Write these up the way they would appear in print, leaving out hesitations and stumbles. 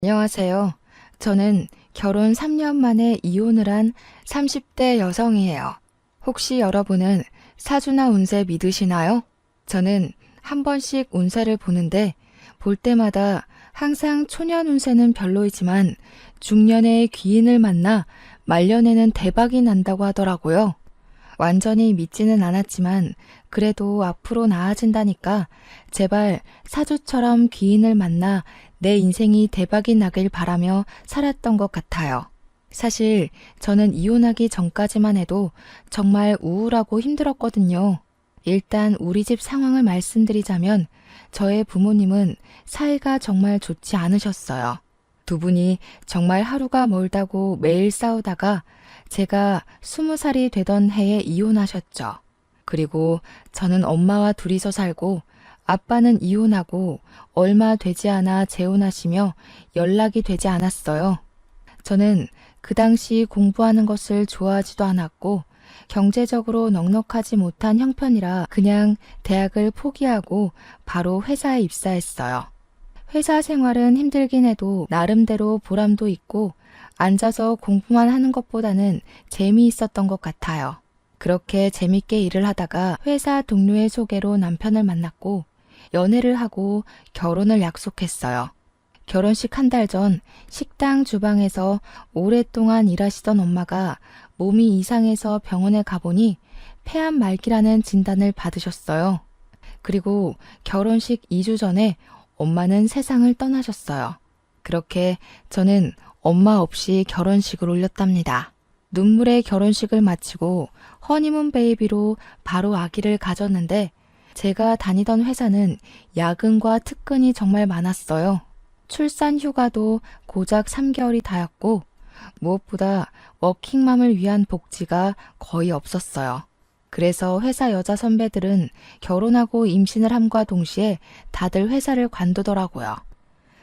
안녕하세요. 저는 결혼 3년 만에 이혼을 한 30대 여성이에요. 혹시 여러분은 사주나 운세 믿으시나요? 저는 한 번씩 운세를 보는데 볼 때마다 항상 초년 운세는 별로이지만 중년의 귀인을 만나 말년에는 대박이 난다고 하더라고요. 완전히 믿지는 않았지만 그래도 앞으로 나아진다니까 제발 사주처럼 귀인을 만나 내 인생이 대박이 나길 바라며 살았던 것 같아요. 사실 저는 이혼하기 전까지만 해도 정말 우울하고 힘들었거든요. 일단 우리 집 상황을 말씀드리자면 저의 부모님은 사이가 정말 좋지 않으셨어요. 두 분이 정말 하루가 멀다고 매일 싸우다가 제가 20살이 되던 해에 이혼하셨죠. 그리고 저는 엄마와 둘이서 살고 아빠는 이혼하고 얼마 되지 않아 재혼하시며 연락이 되지 않았어요. 저는 그 당시 공부하는 것을 좋아하지도 않았고 경제적으로 넉넉하지 못한 형편이라 그냥 대학을 포기하고 바로 회사에 입사했어요. 회사 생활은 힘들긴 해도 나름대로 보람도 있고 앉아서 공부만 하는 것보다는 재미있었던 것 같아요. 그렇게 재밌게 일을 하다가 회사 동료의 소개로 남편을 만났고 연애를 하고 결혼을 약속했어요. 결혼식 한 달 전 식당 주방에서 오랫동안 일하시던 엄마가 몸이 이상해서 병원에 가보니 폐암 말기라는 진단을 받으셨어요. 그리고 결혼식 2주 전에 엄마는 세상을 떠나셨어요. 그렇게 저는 엄마 없이 결혼식을 올렸답니다. 눈물의 결혼식을 마치고 허니문 베이비로 바로 아기를 가졌는데 제가 다니던 회사는 야근과 특근이 정말 많았어요. 출산 휴가도 고작 3개월이 다였고 무엇보다 워킹맘을 위한 복지가 거의 없었어요. 그래서 회사 여자 선배들은 결혼하고 임신을 함과 동시에 다들 회사를 관두더라고요.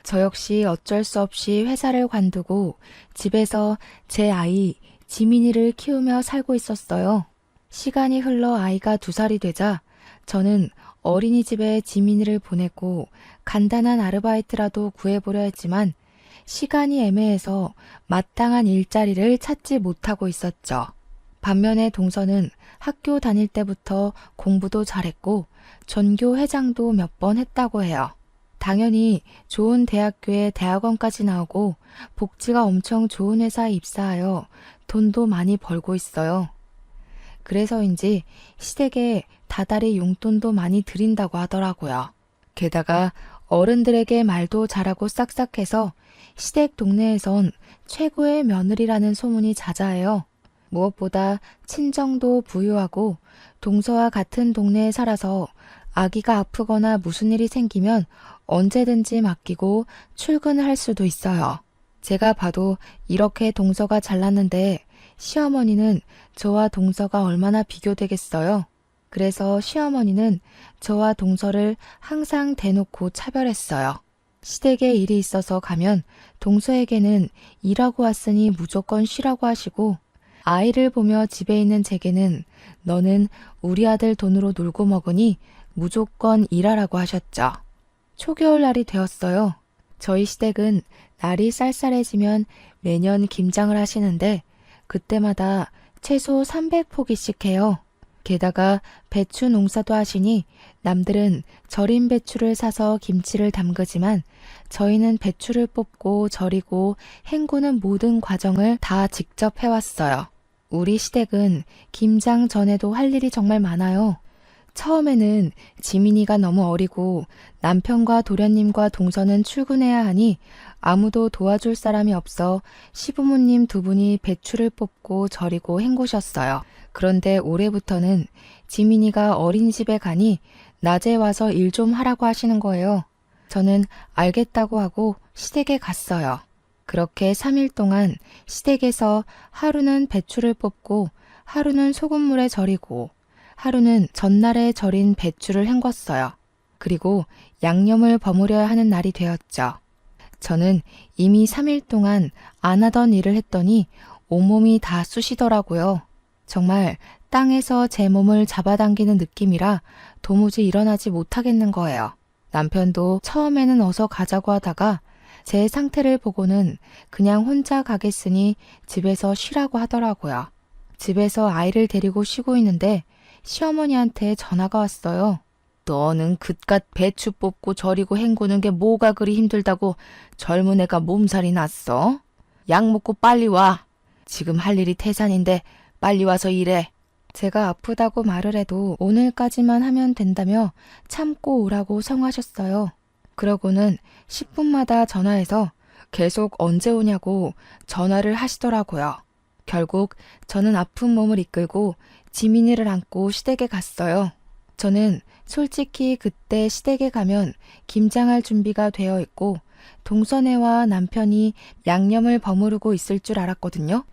저 역시 어쩔 수 없이 회사를 관두고 집에서 제 아이 지민이를 키우며 살고 있었어요. 시간이 흘러 아이가 2살이 되자 저는 어린이집에 지민이를 보내고 간단한 아르바이트라도 구해보려 했지만 시간이 애매해서 마땅한 일자리를 찾지 못하고 있었죠. 반면에 동서는 학교 다닐 때부터 공부도 잘했고 전교 회장도 몇 번 했다고 해요. 당연히 좋은 대학교에 대학원까지 나오고 복지가 엄청 좋은 회사에 입사하여 돈도 많이 벌고 있어요. 그래서인지 시댁에 다달이 용돈도 많이 드린다고 하더라고요. 게다가 어른들에게 말도 잘하고 싹싹해서 시댁 동네에선 최고의 며느리라는 소문이 자자해요. 무엇보다 친정도 부유하고 동서와 같은 동네에 살아서 아기가 아프거나 무슨 일이 생기면 언제든지 맡기고 출근을 할 수도 있어요. 제가 봐도 이렇게 동서가 잘났는데 시어머니는 저와 동서가 얼마나 비교되겠어요. 그래서 시어머니는 저와 동서를 항상 대놓고 차별했어요. 시댁에 일이 있어서 가면 동서에게는 일하고 왔으니 무조건 쉬라고 하시고 아이를 보며 집에 있는 제게는 너는 우리 아들 돈으로 놀고 먹으니 무조건 일하라고 하셨죠. 초겨울날이 되었어요. 저희 시댁은 날이 쌀쌀해지면 매년 김장을 하시는데 그때마다 최소 300포기씩 해요. 게다가 배추 농사도 하시니 남들은 절인 배추를 사서 김치를 담그지만 저희는 배추를 뽑고 절이고 헹구는 모든 과정을 다 직접 해왔어요. 우리 시댁은 김장 전에도 할 일이 정말 많아요. 처음에는 지민이가 너무 어리고 남편과 도련님과 동서는 출근해야 하니 아무도 도와줄 사람이 없어 시부모님 2분이 배추를 뽑고 절이고 헹구셨어요. 그런데 올해부터는 지민이가 어린이집에 가니 낮에 와서 일 좀 하라고 하시는 거예요. 저는 알겠다고 하고 시댁에 갔어요. 그렇게 3일 동안 시댁에서 하루는 배추를 뽑고 하루는 소금물에 절이고 하루는 전날에 절인 배추를 헹궜어요. 그리고 양념을 버무려야 하는 날이 되었죠. 저는 이미 3일 동안 안 하던 일을 했더니 온몸이 다 쑤시더라고요. 정말 땅에서 제 몸을 잡아당기는 느낌이라 도무지 일어나지 못하겠는 거예요. 남편도 처음에는 어서 가자고 하다가 제 상태를 보고는 그냥 혼자 가겠으니 집에서 쉬라고 하더라고요. 집에서 아이를 데리고 쉬고 있는데 시어머니한테 전화가 왔어요. 너는 그깟 배추 뽑고 절이고 헹구는 게 뭐가 그리 힘들다고 젊은 애가 몸살이 났어? 약 먹고 빨리 와. 지금 할 일이 태산인데 빨리 와서 일해. 제가 아프다고 말을 해도 오늘까지만 하면 된다며 참고 오라고 성하셨어요. 그러고는 10분마다 전화해서 계속 언제 오냐고 전화를 하시더라고요. 결국 저는 아픈 몸을 이끌고 지민이를 안고 시댁에 갔어요. 저는 솔직히 그때 시댁에 가면 김장할 준비가 되어 있고 동선애와 남편이 양념을 버무르고 있을 줄 알았거든요.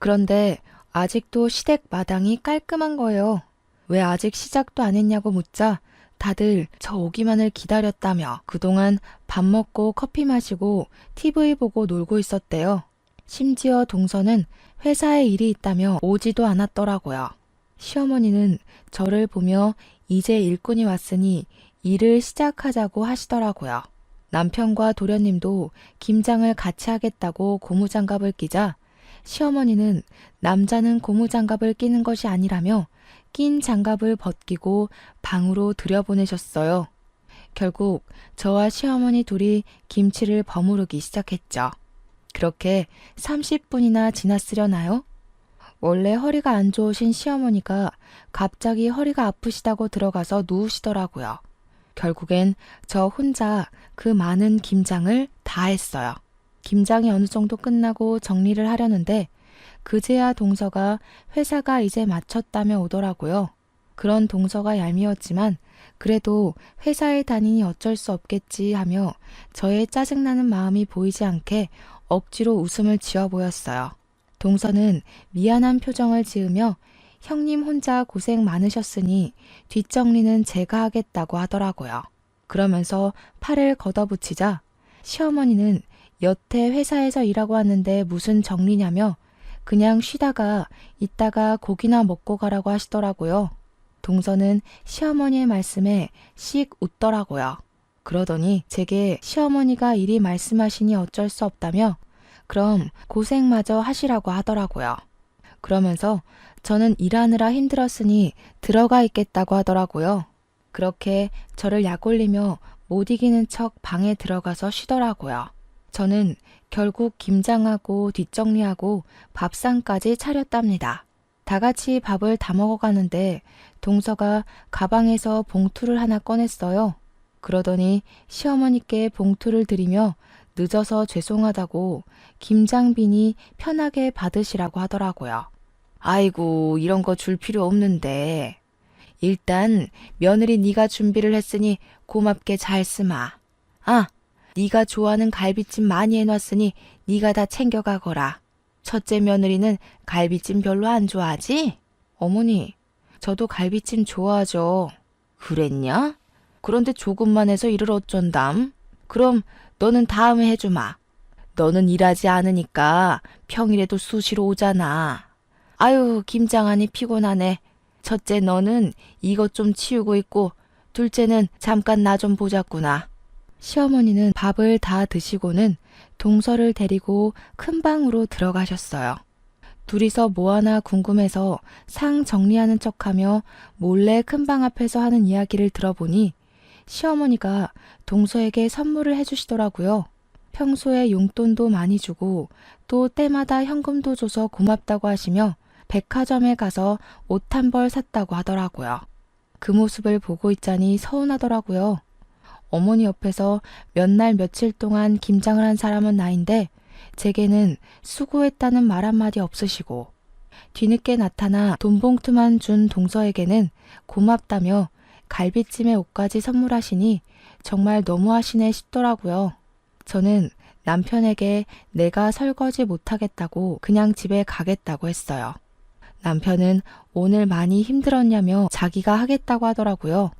그런데 아직도 시댁 마당이 깔끔한 거예요. 왜 아직 시작도 안 했냐고 묻자 다들 저 오기만을 기다렸다며 그동안 밥 먹고 커피 마시고 TV 보고 놀고 있었대요. 심지어 동서는 회사에 일이 있다며 오지도 않았더라고요. 시어머니는 저를 보며 이제 일꾼이 왔으니 일을 시작하자고 하시더라고요. 남편과 도련님도 김장을 같이 하겠다고 고무장갑을 끼자 시어머니는 남자는 고무장갑을 끼는 것이 아니라며 낀 장갑을 벗기고 방으로 들여보내셨어요. 결국 저와 시어머니 둘이 김치를 버무르기 시작했죠. 그렇게 30분이나 지났으려나요? 원래 허리가 안 좋으신 시어머니가 갑자기 허리가 아프시다고 들어가서 누우시더라고요. 결국엔 저 혼자 그 많은 김장을 다 했어요. 김장이 어느 정도 끝나고 정리를 하려는데 그제야 동서가 회사가 이제 마쳤다며 오더라고요. 그런 동서가 얄미웠지만 그래도 회사에 다니니 어쩔 수 없겠지 하며 저의 짜증나는 마음이 보이지 않게 억지로 웃음을 지어 보였어요. 동서는 미안한 표정을 지으며 형님 혼자 고생 많으셨으니 뒷정리는 제가 하겠다고 하더라고요. 그러면서 팔을 걷어붙이자 시어머니는 여태 회사에서 일하고 왔는데 무슨 정리냐며 그냥 쉬다가 이따가 고기나 먹고 가라고 하시더라고요. 동서는 시어머니의 말씀에 씩 웃더라고요. 그러더니 제게 시어머니가 이리 말씀하시니 어쩔 수 없다며 그럼 고생마저 하시라고 하더라고요. 그러면서 저는 일하느라 힘들었으니 들어가 있겠다고 하더라고요. 그렇게 저를 약올리며 못 이기는 척 방에 들어가서 쉬더라고요. 저는 결국 김장하고 뒷정리하고 밥상까지 차렸답니다. 다 같이 밥을 다 먹어가는데 동서가 가방에서 봉투를 하나 꺼냈어요. 그러더니 시어머니께 봉투를 드리며 늦어서 죄송하다고 김장비니 편하게 받으시라고 하더라고요. 아이고 이런 거 줄 필요 없는데 일단 며느리 네가 준비를 했으니 고맙게 잘 쓰마. 아, 네가 좋아하는 갈비찜 많이 해놨으니 네가 다 챙겨가거라. 첫째 며느리는 갈비찜 별로 안 좋아하지? 어머니, 저도 갈비찜 좋아하죠. 그랬냐? 그런데 조금만 해서 일을 어쩐담? 그럼 너는 다음에 해주마. 너는 일하지 않으니까 평일에도 수시로 오잖아. 아유, 김장하니 피곤하네. 첫째 너는 이것 좀 치우고 있고 둘째는 잠깐 나 좀 보자꾸나. 시어머니는 밥을 다 드시고는 동서를 데리고 큰 방으로 들어가셨어요. 둘이서 뭐 하나 궁금해서 상 정리하는 척하며 몰래 큰 방 앞에서 하는 이야기를 들어보니 시어머니가 동서에게 선물을 해주시더라고요. 평소에 용돈도 많이 주고 또 때마다 현금도 줘서 고맙다고 하시며 백화점에 가서 옷 한 벌 샀다고 하더라고요. 그 모습을 보고 있자니 서운하더라고요. 어머니 옆에서 몇 날 며칠 동안 김장을 한 사람은 나인데 제게는 수고했다는 말 한마디 없으시고 뒤늦게 나타나 돈 봉투만 준 동서에게는 고맙다며 갈비찜에 옷까지 선물하시니 정말 너무하시네 싶더라고요. 저는 남편에게 내가 설거지 못하겠다고 그냥 집에 가겠다고 했어요. 남편은 오늘 많이 힘들었냐며 자기가 하겠다고 하더라고요.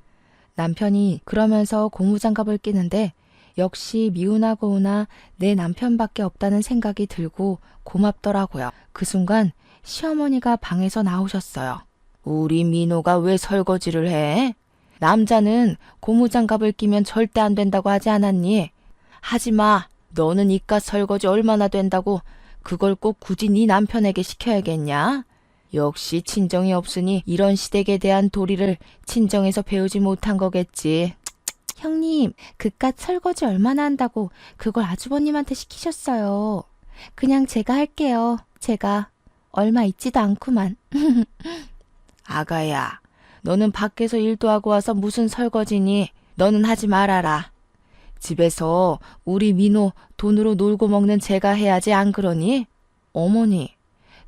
남편이 그러면서 고무장갑을 끼는데 역시 미우나 고우나 내 남편밖에 없다는 생각이 들고 고맙더라고요. 그 순간 시어머니가 방에서 나오셨어요. 우리 민호가 왜 설거지를 해? 남자는 고무장갑을 끼면 절대 안 된다고 하지 않았니? 하지 마. 너는 이깟 설거지 얼마나 된다고 그걸 꼭 굳이 네 남편에게 시켜야겠냐? 역시 친정이 없으니 이런 시댁에 대한 도리를 친정에서 배우지 못한 거겠지. 형님, 그깟 설거지 얼마나 한다고 그걸 아주버님한테 시키셨어요. 그냥 제가 할게요. 제가. 얼마 있지도 않구만. 아가야, 너는 밖에서 일도 하고 와서 무슨 설거지니? 너는 하지 말아라. 집에서 우리 민호 돈으로 놀고 먹는 제가 해야지 안 그러니? 어머니,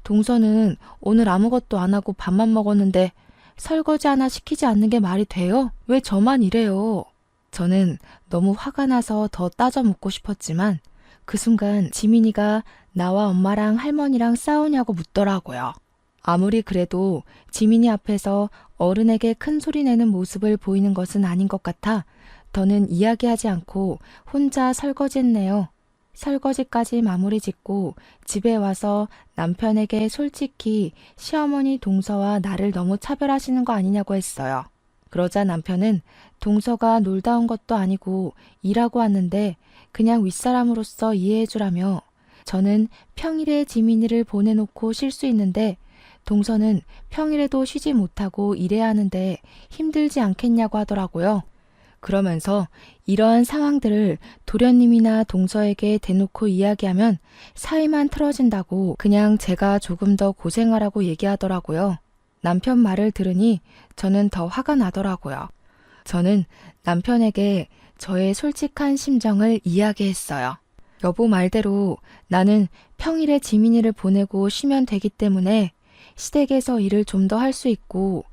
동서는 오늘 아무것도 안 하고 밥만 먹었는데 설거지 하나 시키지 않는 게 말이 돼요? 왜 저만 이래요? 저는 너무 화가 나서 더 따져 묻고 싶었지만 그 순간 지민이가 나와 엄마랑 할머니랑 싸우냐고 묻더라고요. 아무리 그래도 지민이 앞에서 어른에게 큰 소리 내는 모습을 보이는 것은 아닌 것 같아 더는 이야기하지 않고 혼자 설거지했네요. 설거지까지 마무리 짓고 집에 와서 남편에게 솔직히 시어머니 동서와 나를 너무 차별하시는 거 아니냐고 했어요. 그러자 남편은 동서가 놀다 온 것도 아니고 일하고 왔는데 그냥 윗사람으로서 이해해주라며 저는 평일에 지민이를 보내놓고 쉴 수 있는데 동서는 평일에도 쉬지 못하고 일해야 하는데 힘들지 않겠냐고 하더라고요. 그러면서 이러한 상황들을 도련님이나 동서에게 대놓고 이야기하면 사이만 틀어진다고 그냥 제가 조금 더 고생하라고 얘기하더라고요. 남편 말을 들으니 저는 더 화가 나더라고요. 저는 남편에게 저의 솔직한 심정을 이야기했어요. 여보 말대로 나는 평일에 지민이를 보내고 쉬면 되기 때문에 시댁에서 일을 좀 더 할 수 있고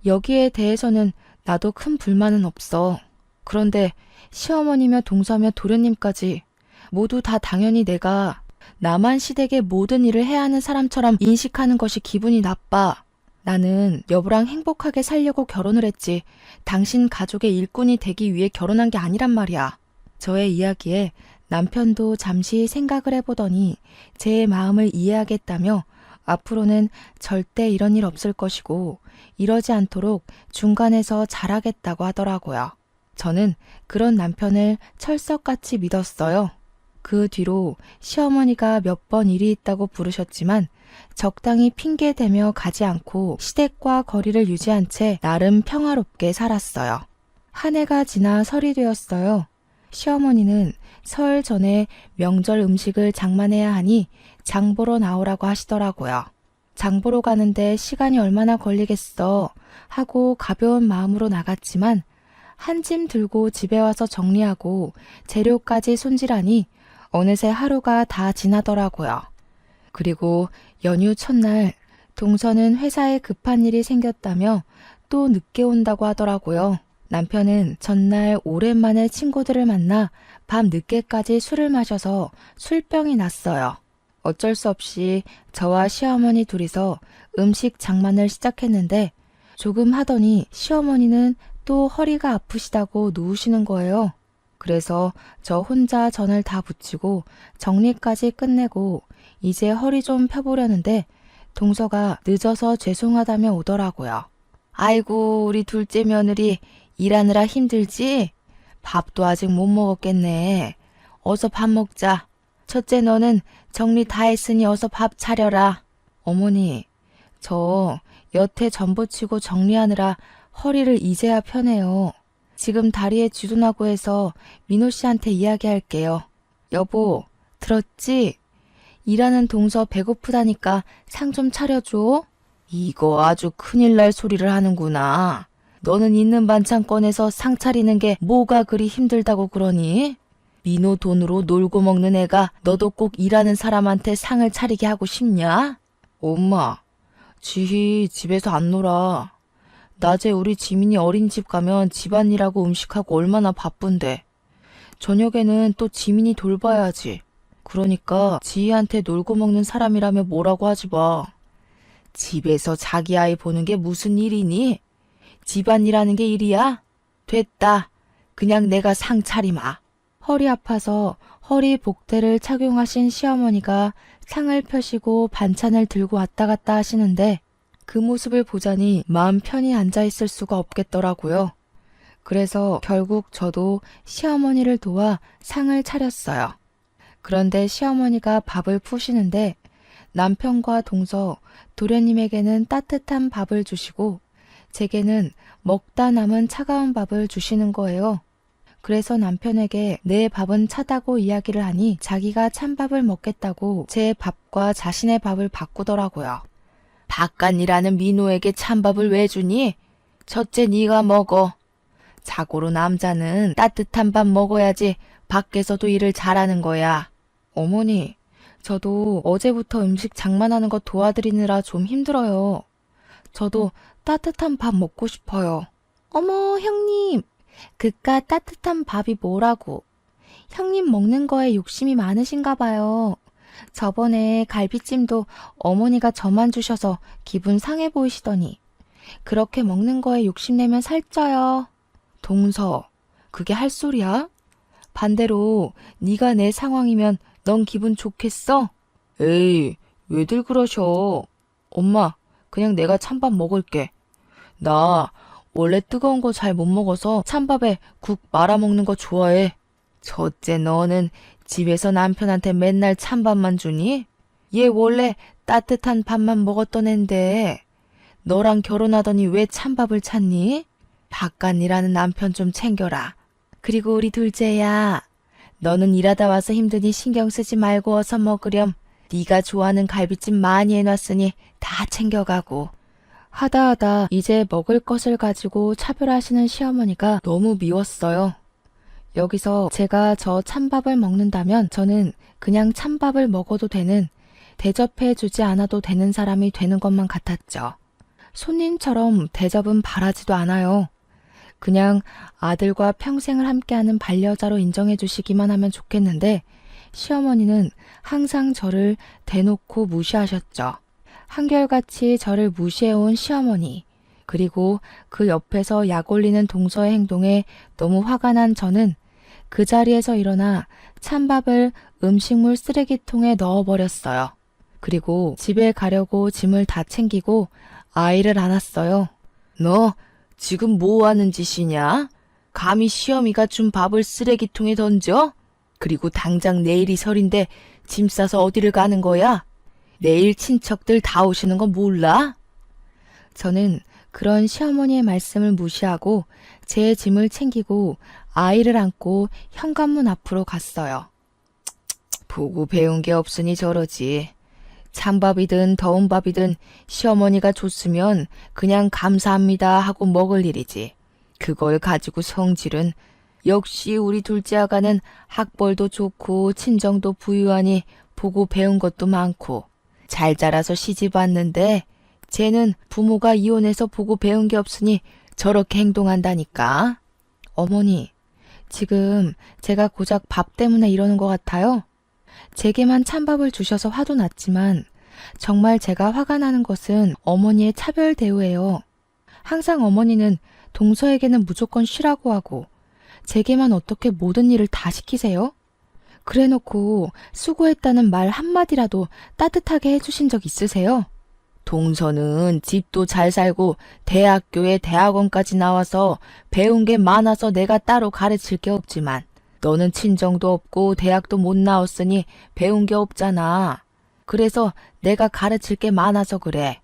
여기에 대해서는 나도 큰 불만은 없어. 그런데 시어머니며 동서며 도련님까지 모두 다 당연히 내가 나만 시댁의 모든 일을 해야 하는 사람처럼 인식하는 것이 기분이 나빠. 나는 여보랑 행복하게 살려고 결혼을 했지 당신 가족의 일꾼이 되기 위해 결혼한 게 아니란 말이야. 저의 이야기에 남편도 잠시 생각을 해보더니 제 마음을 이해하겠다며 앞으로는 절대 이런 일 없을 것이고 이러지 않도록 중간에서 잘하겠다고 하더라고요. 저는 그런 남편을 철석같이 믿었어요. 그 뒤로 시어머니가 몇 번 일이 있다고 부르셨지만 적당히 핑계대며 가지 않고 시댁과 거리를 유지한 채 나름 평화롭게 살았어요. 한 해가 지나 설이 되었어요. 시어머니는 설 전에 명절 음식을 장만해야 하니 장 보러 나오라고 하시더라고요. 장 보러 가는데 시간이 얼마나 걸리겠어 하고 가벼운 마음으로 나갔지만 한 짐 들고 집에 와서 정리하고 재료까지 손질하니 어느새 하루가 다 지나더라고요. 그리고 연휴 첫날 동서는 회사에 급한 일이 생겼다며 또 늦게 온다고 하더라고요. 남편은 전날 오랜만에 친구들을 만나 밤 늦게까지 술을 마셔서 술병이 났어요. 어쩔 수 없이 저와 시어머니 둘이서 음식 장만을 시작했는데 조금 하더니 시어머니는 또 허리가 아프시다고 누우시는 거예요. 그래서 저 혼자 전을 다 붙이고 정리까지 끝내고 이제 허리 좀 펴보려는데 동서가 늦어서 죄송하다며 오더라고요. 아이고 우리 둘째 며느리 일하느라 힘들지? 밥도 아직 못 먹었겠네. 어서 밥 먹자. 첫째 너는 정리 다 했으니 어서 밥 차려라. 어머니, 저 여태 전 부치고 정리하느라 허리를 이제야 펴네요. 지금 다리에 쥐도나고 해서 민호 씨한테 이야기할게요. 여보, 들었지? 일하는 동서 배고프다니까 상 좀 차려줘. 이거 아주 큰일 날 소리를 하는구나. 너는 있는 반찬 꺼내서 상 차리는 게 뭐가 그리 힘들다고 그러니? 민호 돈으로 놀고 먹는 애가 너도 꼭 일하는 사람한테 상을 차리게 하고 싶냐? 엄마, 지희 집에서 안 놀아. 낮에 우리 지민이 어린이집 가면 집안일하고 음식하고 얼마나 바쁜데. 저녁에는 또 지민이 돌봐야지. 그러니까 지희한테 놀고 먹는 사람이라며 뭐라고 하지 마. 집에서 자기 아이 보는 게 무슨 일이니? 집안일하는 게 일이야? 됐다. 그냥 내가 상 차리마. 허리 아파서 허리 복대를 착용하신 시어머니가 상을 펴시고 반찬을 들고 왔다 갔다 하시는데 그 모습을 보자니 마음 편히 앉아있을 수가 없겠더라고요. 그래서 결국 저도 시어머니를 도와 상을 차렸어요. 그런데 시어머니가 밥을 푸시는데 남편과 동서, 도련님에게는 따뜻한 밥을 주시고 제게는 먹다 남은 차가운 밥을 주시는 거예요. 그래서 남편에게 내 밥은 차다고 이야기를 하니 자기가 찬밥을 먹겠다고 제 밥과 자신의 밥을 바꾸더라고요. 바깥이라는 민호에게 찬밥을 왜 주니? 첫째 네가 먹어. 자고로 남자는 따뜻한 밥 먹어야지 밖에서도 일을 잘하는 거야. 어머니, 저도 어제부터 음식 장만하는 거 도와드리느라 좀 힘들어요. 저도 따뜻한 밥 먹고 싶어요. 어머, 형님, 그깟 따뜻한 밥이 뭐라고. 형님 먹는 거에 욕심이 많으신가 봐요. 저번에 갈비찜도 어머니가 저만 주셔서 기분 상해 보이시더니 그렇게 먹는 거에 욕심내면 살쪄요. 동서, 그게 할 소리야? 반대로 네가 내 상황이면 넌 기분 좋겠어? 에이, 왜들 그러셔? 엄마, 그냥 내가 찬밥 먹을게. 나 원래 뜨거운 거 잘 못 먹어서 찬밥에 국 말아 먹는 거 좋아해. 첫째, 너는 집에서 남편한테 맨날 찬밥만 주니? 얘 원래 따뜻한 밥만 먹었던 앤데 너랑 결혼하더니 왜 찬밥을 찾니? 바깥일하는 남편 좀 챙겨라. 그리고 우리 둘째야, 너는 일하다 와서 힘드니 신경 쓰지 말고 어서 먹으렴. 네가 좋아하는 갈비찜 많이 해놨으니 다 챙겨가고. 하다 이제 먹을 것을 가지고 차별하시는 시어머니가 너무 미웠어요. 여기서 제가 저 찬밥을 먹는다면 저는 그냥 찬밥을 먹어도 되는, 대접해주지 않아도 되는 사람이 되는 것만 같았죠. 손님처럼 대접은 바라지도 않아요. 그냥 아들과 평생을 함께하는 반려자로 인정해 주시기만 하면 좋겠는데 시어머니는 항상 저를 대놓고 무시하셨죠. 한결같이 저를 무시해온 시어머니, 그리고 그 옆에서 약 올리는 동서의 행동에 너무 화가 난 저는 그 자리에서 일어나 찬밥을 음식물 쓰레기통에 넣어버렸어요. 그리고 집에 가려고 짐을 다 챙기고 아이를 안았어요. 너 지금 뭐 하는 짓이냐? 감히 시어미가 준 밥을 쓰레기통에 던져? 그리고 당장 내일이 설인데 짐 싸서 어디를 가는 거야? 내일 친척들 다 오시는 거 몰라? 저는 그런 시어머니의 말씀을 무시하고 제 짐을 챙기고 아이를 안고 현관문 앞으로 갔어요. 보고 배운 게 없으니 저러지. 찬밥이든 더운 밥이든 시어머니가 줬으면 그냥 감사합니다 하고 먹을 일이지. 그걸 가지고 성질은, 역시 우리 둘째 아가는 학벌도 좋고 친정도 부유하니 보고 배운 것도 많고 잘 자라서 시집 왔는데 쟤는 부모가 이혼해서 보고 배운 게 없으니 저렇게 행동한다니까. 어머니, 지금 제가 고작 밥 때문에 이러는 것 같아요? 제게만 찬밥을 주셔서 화도 났지만 정말 제가 화가 나는 것은 어머니의 차별 대우예요. 항상 어머니는 동서에게는 무조건 쉬라고 하고 제게만 어떻게 모든 일을 다 시키세요? 그래놓고 수고했다는 말 한마디라도 따뜻하게 해주신 적 있으세요? 동서는 집도 잘 살고 대학교에 대학원까지 나와서 배운 게 많아서 내가 따로 가르칠 게 없지만 너는 친정도 없고 대학도 못 나왔으니 배운 게 없잖아. 그래서 내가 가르칠 게 많아서 그래.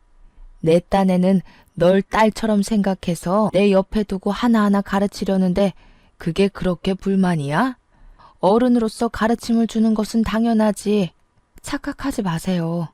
내 딴에는 널 딸처럼 생각해서 내 옆에 두고 하나하나 가르치려는데 그게 그렇게 불만이야? 어른으로서 가르침을 주는 것은 당연하지. 착각하지 마세요.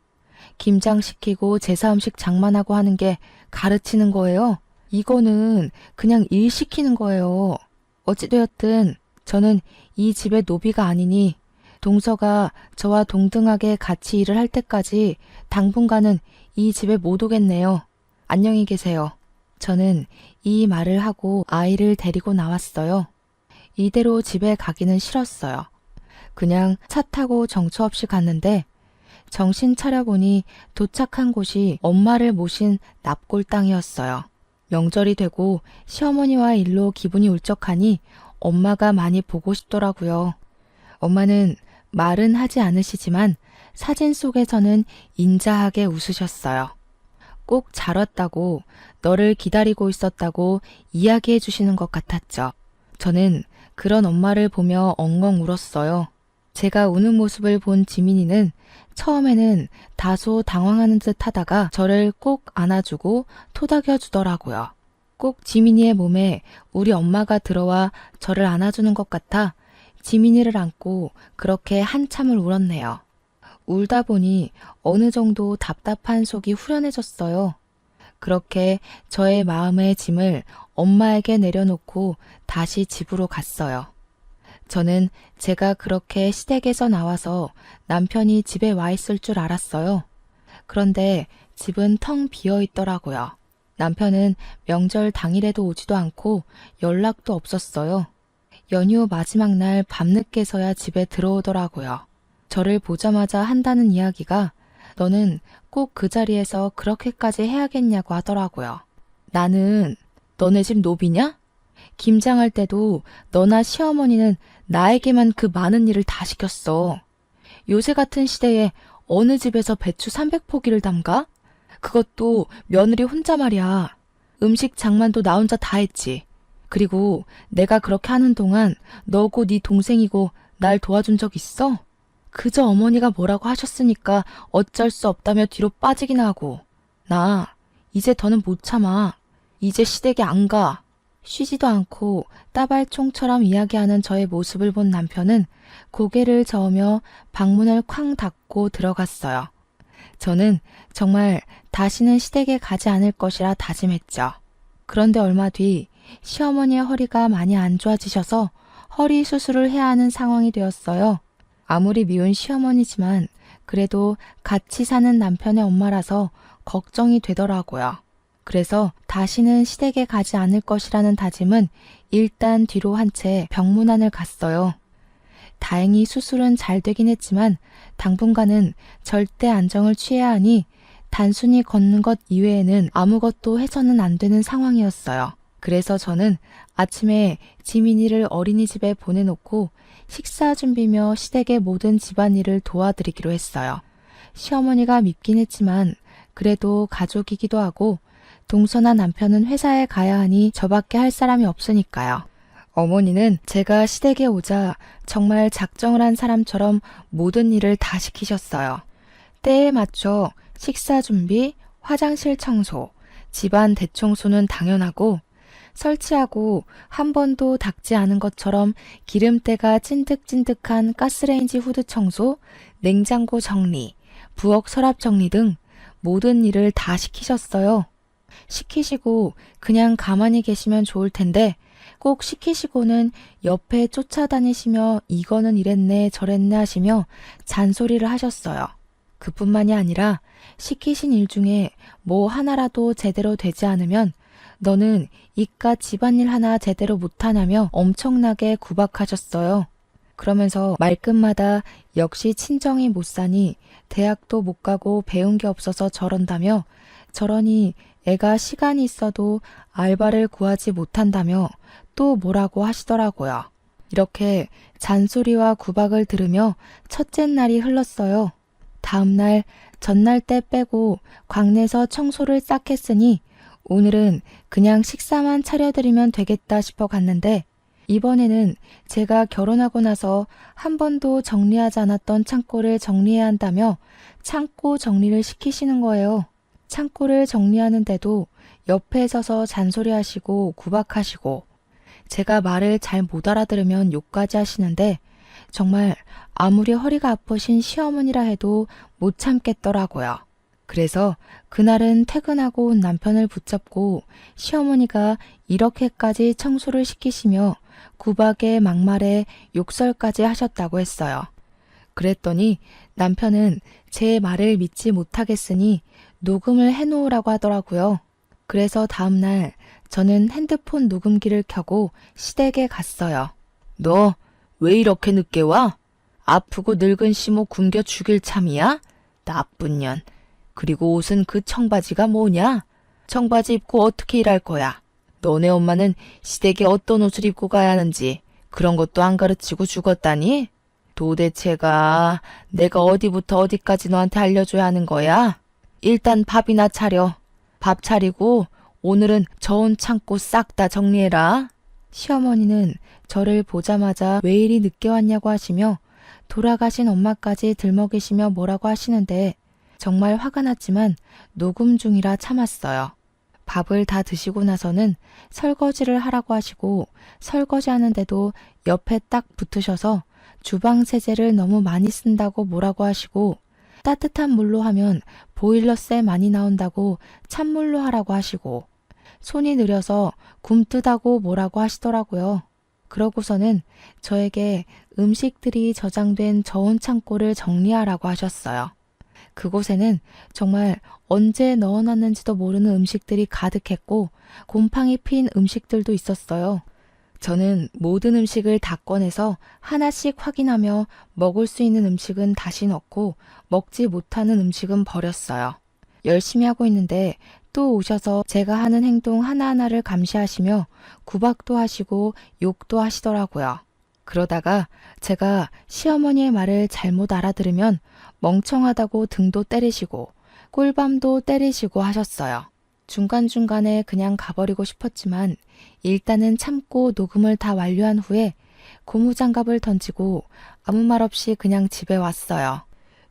김장시키고 제사음식 장만하고 하는 게 가르치는 거예요? 이거는 그냥 일 시키는 거예요. 어찌되었든 저는 이 집의 노비가 아니니 동서가 저와 동등하게 같이 일을 할 때까지 당분간은 이 집에 못 오겠네요. 안녕히 계세요. 저는 이 말을 하고 아이를 데리고 나왔어요. 이대로 집에 가기는 싫었어요. 그냥 차 타고 정처 없이 갔는데 정신 차려보니 도착한 곳이 엄마를 모신 납골 땅이었어요. 명절이 되고 시어머니와 일로 기분이 울적하니 엄마가 많이 보고 싶더라고요. 엄마는 말은 하지 않으시지만 사진 속에서는 인자하게 웃으셨어요. 꼭 잘 왔다고, 너를 기다리고 있었다고 이야기해 주시는 것 같았죠. 저는 그런 엄마를 보며 엉엉 울었어요. 제가 우는 모습을 본 지민이는 처음에는 다소 당황하는 듯 하다가 저를 꼭 안아주고 토닥여 주더라고요. 꼭 지민이의 몸에 우리 엄마가 들어와 저를 안아주는 것 같아 지민이를 안고 그렇게 한참을 울었네요. 울다 보니 어느 정도 답답한 속이 후련해졌어요. 그렇게 저의 마음의 짐을 엄마에게 내려놓고 다시 집으로 갔어요. 저는 제가 그렇게 시댁에서 나와서 남편이 집에 와 있을 줄 알았어요. 그런데 집은 텅 비어 있더라고요. 남편은 명절 당일에도 오지도 않고 연락도 없었어요. 연휴 마지막 날 밤늦게서야 집에 들어오더라고요. 저를 보자마자 한다는 이야기가 너는 꼭 그 자리에서 그렇게까지 해야겠냐고 하더라고요. 나는 너네 집 노비냐? 김장할 때도 너나 시어머니는 나에게만 그 많은 일을 다 시켰어. 요새 같은 시대에 어느 집에서 배추 300포기를 담가? 그것도 며느리 혼자 말이야. 음식 장만도 나 혼자 다 했지. 그리고 내가 그렇게 하는 동안 너고 네 동생이고 날 도와준 적 있어? 그저 어머니가 뭐라고 하셨으니까 어쩔 수 없다며 뒤로 빠지기나 하고. 나 이제 더는 못 참아. 이제 시댁에 안 가. 쉬지도 않고 따발총처럼 이야기하는 저의 모습을 본 남편은 고개를 저으며 방문을 쾅 닫고 들어갔어요. 저는 정말 다시는 시댁에 가지 않을 것이라 다짐했죠. 그런데 얼마 뒤 시어머니의 허리가 많이 안 좋아지셔서 허리 수술을 해야 하는 상황이 되었어요. 아무리 미운 시어머니지만 그래도 같이 사는 남편의 엄마라서 걱정이 되더라고요. 그래서 다시는 시댁에 가지 않을 것이라는 다짐은 일단 뒤로 한 채 병문안을 갔어요. 다행히 수술은 잘 되긴 했지만 당분간은 절대 안정을 취해야 하니 단순히 걷는 것 이외에는 아무것도 해서는 안 되는 상황이었어요. 그래서 저는 아침에 지민이를 어린이집에 보내놓고 식사 준비며 시댁의 모든 집안일을 도와드리기로 했어요. 시어머니가 밉긴 했지만 그래도 가족이기도 하고 동서나 남편은 회사에 가야 하니 저밖에 할 사람이 없으니까요. 어머니는 제가 시댁에 오자 정말 작정을 한 사람처럼 모든 일을 다 시키셨어요. 때에 맞춰 식사 준비, 화장실 청소, 집안 대청소는 당연하고 설치하고 한 번도 닦지 않은 것처럼 기름때가 찐득찐득한 가스레인지 후드 청소, 냉장고 정리, 부엌 서랍 정리 등 모든 일을 다 시키셨어요. 시키시고 그냥 가만히 계시면 좋을 텐데 꼭 시키시고는 옆에 쫓아다니시며 이거는 이랬네 저랬네 하시며 잔소리를 하셨어요. 그뿐만이 아니라 시키신 일 중에 뭐 하나라도 제대로 되지 않으면 너는 이깟 집안일 하나 제대로 못하냐며 엄청나게 구박하셨어요. 그러면서 말끝마다 역시 친정이 못 사니 대학도 못 가고 배운 게 없어서 저런다며 저러니 애가 시간이 있어도 알바를 구하지 못한다며 또 뭐라고 하시더라고요. 이렇게 잔소리와 구박을 들으며 첫째 날이 흘렀어요. 다음 날, 전날 때 빼고 광내서 청소를 싹 했으니 오늘은 그냥 식사만 차려드리면 되겠다 싶어 갔는데 이번에는 제가 결혼하고 나서 한 번도 정리하지 않았던 창고를 정리해야 한다며 창고 정리를 시키시는 거예요. 창고를 정리하는데도 옆에 서서 잔소리하시고 구박하시고 제가 말을 잘 못 알아들으면 욕까지 하시는데 정말 아무리 허리가 아프신 시어머니라 해도 못 참겠더라고요. 그래서 그날은 퇴근하고 온 남편을 붙잡고 시어머니가 이렇게까지 청소를 시키시며 구박에 막말에 욕설까지 하셨다고 했어요. 그랬더니 남편은 제 말을 믿지 못하겠으니 녹음을 해놓으라고 하더라고요. 그래서 다음날 저는 핸드폰 녹음기를 켜고 시댁에 갔어요. 너 왜 이렇게 늦게 와? 아프고 늙은 시모 굶겨 죽일 참이야? 나쁜 년. 그리고 옷은 그 청바지가 뭐냐? 청바지 입고 어떻게 일할 거야? 너네 엄마는 시댁에 어떤 옷을 입고 가야 하는지 그런 것도 안 가르치고 죽었다니? 도대체가 내가 어디부터 어디까지 너한테 알려줘야 하는 거야? 일단 밥이나 차려. 밥 차리고 오늘은 저온 창고 싹 다 정리해라. 시어머니는 저를 보자마자 왜 이리 늦게 왔냐고 하시며 돌아가신 엄마까지 들먹이시며 뭐라고 하시는데 정말 화가 났지만 녹음 중이라 참았어요. 밥을 다 드시고 나서는 설거지를 하라고 하시고 설거지 하는데도 옆에 딱 붙으셔서 주방 세제를 너무 많이 쓴다고 뭐라고 하시고 따뜻한 물로 하면 보일러세 많이 나온다고 찬물로 하라고 하시고 손이 느려서 굼뜨다고 뭐라고 하시더라고요. 그러고서는 저에게 음식들이 저장된 저온 창고를 정리하라고 하셨어요. 그곳에는 정말 언제 넣어놨는지도 모르는 음식들이 가득했고 곰팡이 핀 음식들도 있었어요. 저는 모든 음식을 다 꺼내서 하나씩 확인하며 먹을 수 있는 음식은 다시 넣고 먹지 못하는 음식은 버렸어요. 열심히 하고 있는데 또 오셔서 제가 하는 행동 하나하나를 감시하시며 구박도 하시고 욕도 하시더라고요. 그러다가 제가 시어머니의 말을 잘못 알아들으면 멍청하다고 등도 때리시고 꿀밤도 때리시고 하셨어요. 중간중간에 그냥 가버리고 싶었지만 일단은 참고 녹음을 다 완료한 후에 고무장갑을 던지고 아무 말 없이 그냥 집에 왔어요.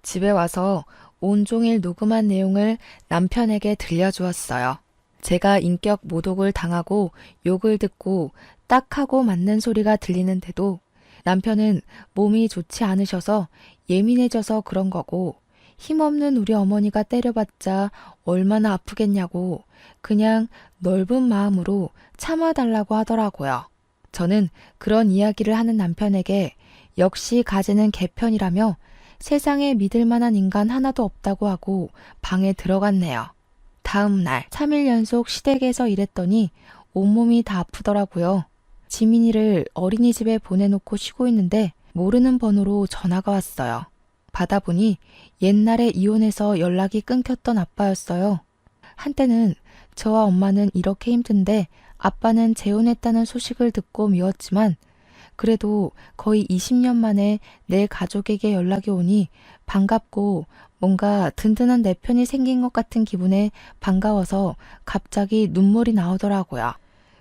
집에 와서 온종일 녹음한 내용을 남편에게 들려주었어요. 제가 인격 모독을 당하고 욕을 듣고 딱 하고 맞는 소리가 들리는데도 남편은 몸이 좋지 않으셔서 예민해져서 그런 거고 힘없는 우리 어머니가 때려봤자 얼마나 아프겠냐고 그냥 넓은 마음으로 참아달라고 하더라고요. 저는 그런 이야기를 하는 남편에게 역시 가지는 개편이라며 세상에 믿을 만한 인간 하나도 없다고 하고 방에 들어갔네요. 다음 날 3일 연속 시댁에서 일했더니 온몸이 다 아프더라고요. 지민이를 어린이집에 보내놓고 쉬고 있는데 모르는 번호로 전화가 왔어요. 받아보니 옛날에 이혼해서 연락이 끊겼던 아빠였어요. 한때는 저와 엄마는 이렇게 힘든데 아빠는 재혼했다는 소식을 듣고 미웠지만 그래도 거의 20년 만에 내 가족에게 연락이 오니 반갑고 뭔가 든든한 내 편이 생긴 것 같은 기분에 반가워서 갑자기 눈물이 나오더라고요.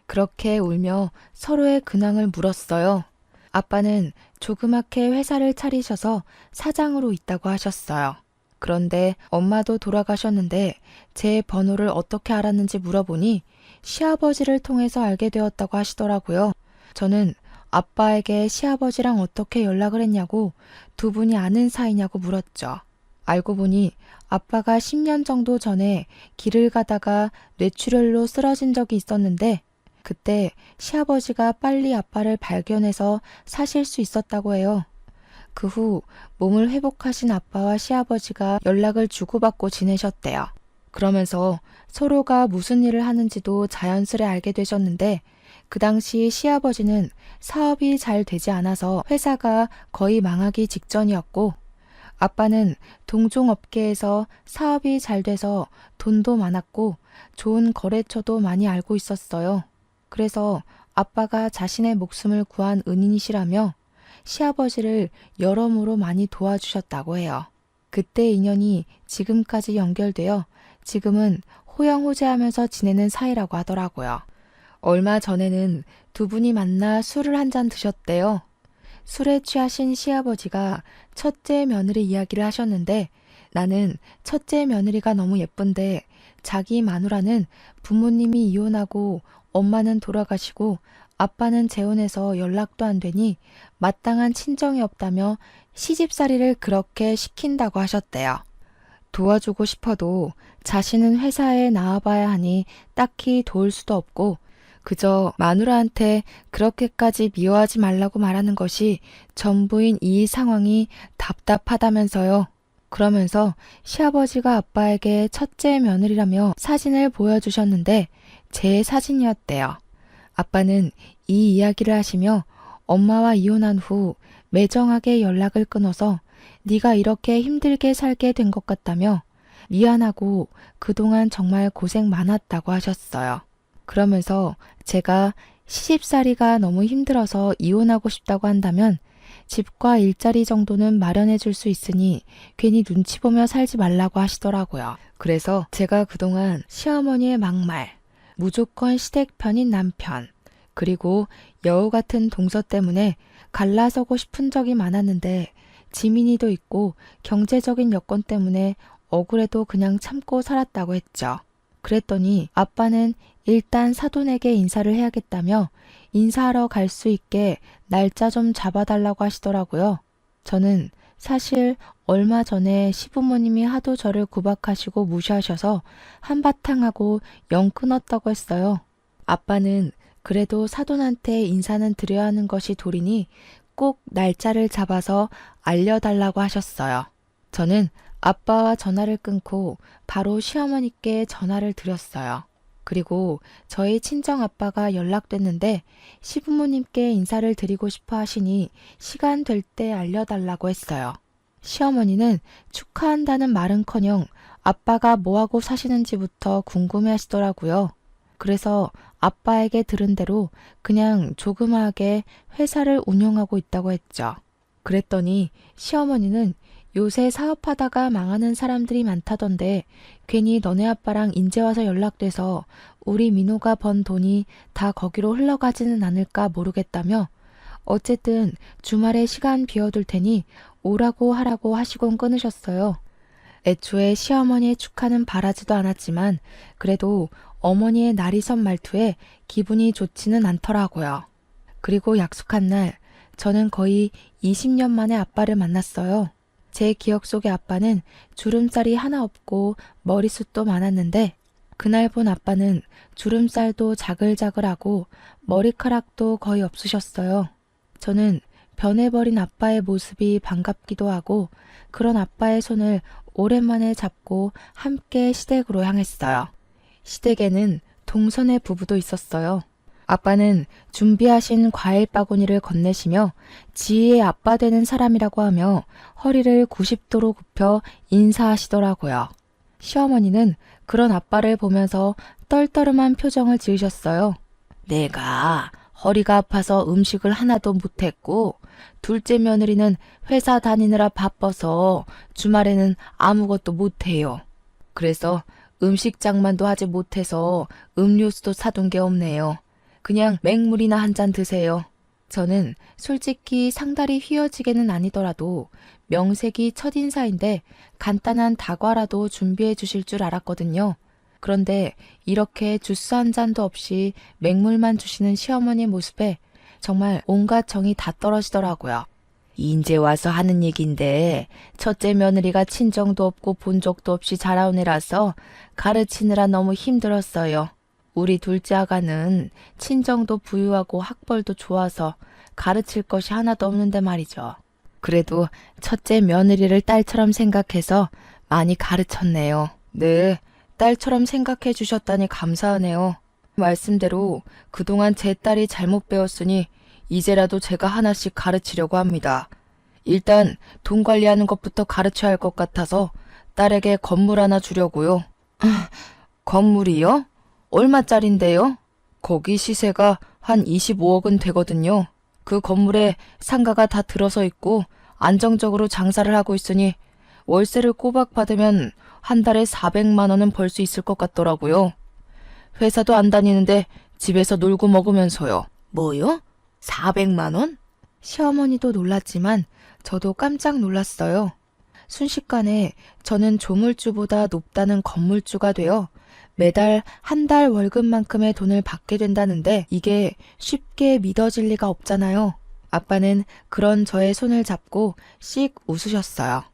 그렇게 울며 서로의 근황을 물었어요. 아빠는 조그맣게 회사를 차리셔서 사장으로 있다고 하셨어요. 그런데 엄마도 돌아가셨는데 제 번호를 어떻게 알았는지 물어보니 시아버지를 통해서 알게 되었다고 하시더라고요. 저는 아빠에게 시아버지랑 어떻게 연락을 했냐고 두 분이 아는 사이냐고 물었죠. 알고 보니 아빠가 10년 정도 전에 길을 가다가 뇌출혈로 쓰러진 적이 있었는데 그때 시아버지가 빨리 아빠를 발견해서 사실 수 있었다고 해요. 그 후 몸을 회복하신 아빠와 시아버지가 연락을 주고받고 지내셨대요. 그러면서 서로가 무슨 일을 하는지도 자연스레 알게 되셨는데 그 당시 시아버지는 사업이 잘 되지 않아서 회사가 거의 망하기 직전이었고 아빠는 동종업계에서 사업이 잘 돼서 돈도 많았고 좋은 거래처도 많이 알고 있었어요. 그래서 아빠가 자신의 목숨을 구한 은인이시라며 시아버지를 여러모로 많이 도와주셨다고 해요. 그때 인연이 지금까지 연결되어 지금은 호영호재하면서 지내는 사이라고 하더라고요. 얼마 전에는 두 분이 만나 술을 한 잔 드셨대요. 술에 취하신 시아버지가 첫째 며느리 이야기를 하셨는데 나는 첫째 며느리가 너무 예쁜데 자기 마누라는 부모님이 이혼하고 엄마는 돌아가시고 아빠는 재혼해서 연락도 안 되니 마땅한 친정이 없다며 시집살이를 그렇게 시킨다고 하셨대요. 도와주고 싶어도 자신은 회사에 나와봐야 하니 딱히 도울 수도 없고 그저 마누라한테 그렇게까지 미워하지 말라고 말하는 것이 전부인 이 상황이 답답하다면서요. 그러면서 시아버지가 아빠에게 첫째 며느리라며 사진을 보여주셨는데 제 사진이었대요. 아빠는 이 이야기를 하시며 엄마와 이혼한 후 매정하게 연락을 끊어서 네가 이렇게 힘들게 살게 된 것 같다며 미안하고 그동안 정말 고생 많았다고 하셨어요. 그러면서 제가 시집살이가 너무 힘들어서 이혼하고 싶다고 한다면 집과 일자리 정도는 마련해 줄 수 있으니 괜히 눈치 보며 살지 말라고 하시더라고요. 그래서 제가 그동안 시어머니의 막말, 무조건 시댁 편인 남편, 그리고 여우 같은 동서 때문에 갈라서고 싶은 적이 많았는데 지민이도 있고 경제적인 여건 때문에 억울해도 그냥 참고 살았다고 했죠. 그랬더니 아빠는 일단 사돈에게 인사를 해야겠다며 인사하러 갈 수 있게 날짜 좀 잡아달라고 하시더라고요. 저는 사실 얼마 전에 시부모님이 하도 저를 구박하시고 무시하셔서 한바탕 하고 영 끊었다고 했어요. 아빠는 그래도 사돈한테 인사는 드려야 하는 것이 도리니 꼭 날짜를 잡아서 알려달라고 하셨어요. 저는 아빠와 전화를 끊고 바로 시어머니께 전화를 드렸어요. 그리고 저희 친정 아빠가 연락됐는데 시부모님께 인사를 드리고 싶어 하시니 시간 될 때 알려달라고 했어요. 시어머니는 축하한다는 말은커녕 아빠가 뭐하고 사시는지부터 궁금해 하시더라고요. 그래서 아빠에게 들은 대로 그냥 조그마하게 회사를 운영하고 있다고 했죠. 그랬더니 시어머니는 요새 사업하다가 망하는 사람들이 많다던데 괜히 너네 아빠랑 인제 와서 연락돼서 우리 민호가 번 돈이 다 거기로 흘러가지는 않을까 모르겠다며 어쨌든 주말에 시간 비워둘 테니 오라고 하라고 하시곤 끊으셨어요. 애초에 시어머니의 축하는 바라지도 않았지만 그래도 어머니의 날이 선 말투에 기분이 좋지는 않더라고요. 그리고 약속한 날 저는 거의 20년 만에 아빠를 만났어요. 제 기억 속의 아빠는 주름살이 하나 없고 머리숱도 많았는데 그날 본 아빠는 주름살도 자글자글하고 머리카락도 거의 없으셨어요. 저는 변해버린 아빠의 모습이 반갑기도 하고 그런 아빠의 손을 오랜만에 잡고 함께 시댁으로 향했어요. 시댁에는 동선의 부부도 있었어요. 아빠는 준비하신 과일 바구니를 건네시며 지희의 아빠 되는 사람이라고 하며 허리를 90도로 굽혀 인사하시더라고요. 시어머니는 그런 아빠를 보면서 떨떠름한 표정을 지으셨어요. 내가 허리가 아파서 음식을 하나도 못했고 둘째 며느리는 회사 다니느라 바빠서 주말에는 아무것도 못해요. 그래서 음식장만도 하지 못해서 음료수도 사둔 게 없네요. 그냥 맹물이나 한 잔 드세요. 저는 솔직히 상다리 휘어지게는 아니더라도 명색이 첫인사인데 간단한 다과라도 준비해 주실 줄 알았거든요. 그런데 이렇게 주스 한 잔도 없이 맹물만 주시는 시어머니 모습에 정말 온갖 정이 다 떨어지더라고요. 인제 와서 하는 얘긴데 첫째 며느리가 친정도 없고 본 적도 없이 자라온 애라서 가르치느라 너무 힘들었어요. 우리 둘째 아가는 친정도 부유하고 학벌도 좋아서 가르칠 것이 하나도 없는데 말이죠. 그래도 첫째 며느리를 딸처럼 생각해서 많이 가르쳤네요. 네, 딸처럼 생각해 주셨다니 감사하네요. 말씀대로 그동안 제 딸이 잘못 배웠으니 이제라도 제가 하나씩 가르치려고 합니다. 일단 돈 관리하는 것부터 가르쳐야 할 것 같아서 딸에게 건물 하나 주려고요. 건물이요? 얼마짜린데요? 거기 시세가 한 25억은 되거든요. 그 건물에 상가가 다 들어서 있고 안정적으로 장사를 하고 있으니 월세를 꼬박 받으면 한 달에 400만 원은 벌 수 있을 것 같더라고요. 회사도 안 다니는데 집에서 놀고 먹으면서요. 뭐요? 400만 원? 시어머니도 놀랐지만 저도 깜짝 놀랐어요. 순식간에 저는 조물주보다 높다는 건물주가 되어 매달 한 달 월급만큼의 돈을 받게 된다는데 이게 쉽게 믿어질 리가 없잖아요. 아빠는 그런 저의 손을 잡고 씩 웃으셨어요.